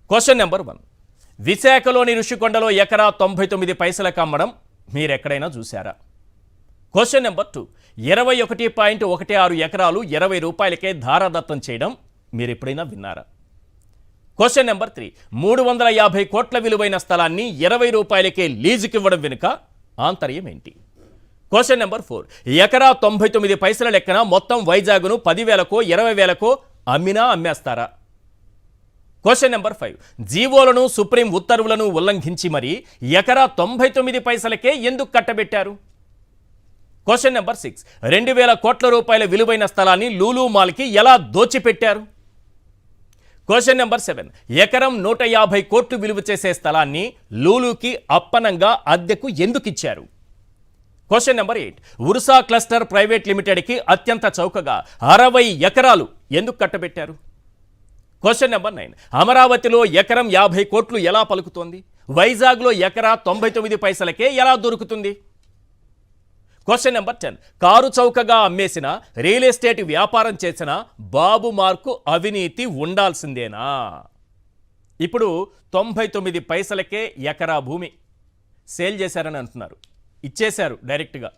Question number 1. విశాఖలోని ఋషికొండలో ఎకరా 99 పైసలకు అమ్మడం మీరెక్కడైనా చూశారా? Question number 2. 21.16 ఎకరాలు 20 రూపాయలకే ధారాదత్తం చేయడం మీరెప్పుడైనా విన్నారా? Question number 3. 350 కోట్ల విలువైన స్థలాన్ని 20 రూపాయలకే లీజుకివ్వడం వెనుక ఆంతర్యం ఏంటి? Question number 4. ఎకరా 99 పైసల లెక్కన మొత్తం వైజాగ్ను 10,000కో 20,000కో అమ్మినా అమ్మేస్తారా? Question number 5. జీవోలను సుప్రీం ఉత్తర్వులను ఉల్లంఘించి మరి ఎకరా 99 పైసలకే ఎందుకు కట్టబెట్టారు? Question number 6. 2,000 కోట్ల రూపాయల విలువైన స్థలాన్ని లూలు మాల్కి ఎలా దోచిపెట్టారు? Question number 7. ఎకరం 150 కోట్లు విలువ చేసే స్థలాన్ని లూలుకి అప్పనంగా అద్దెకు ఎందుకు ఇచ్చారు? Question number 8. Ursa cluster private లిమిటెడ్కి అత్యంత చౌకగా 60 ఎకరాలు ఎందుకు కట్టబెట్టారు? Question number 9. అమరావతిలో ఎకరం 50 కోట్లు ఎలా పలుకుతోంది? వైజాగ్లో ఎకరా 99 పైసలకే ఎలా దొరుకుతుంది? Question number 10. కారు చౌకగా అమ్మేసిన రియల్ ఎస్టేట్ వ్యాపారం చేసిన బాబు మార్కు అవినీతి ఉండాల్సిందేనా? ఇప్పుడు 99 పైసలకే ఎకరా భూమి సేల్ చేశారని అంటున్నారు. ఇచ్చేశారు డైరెక్ట్గా.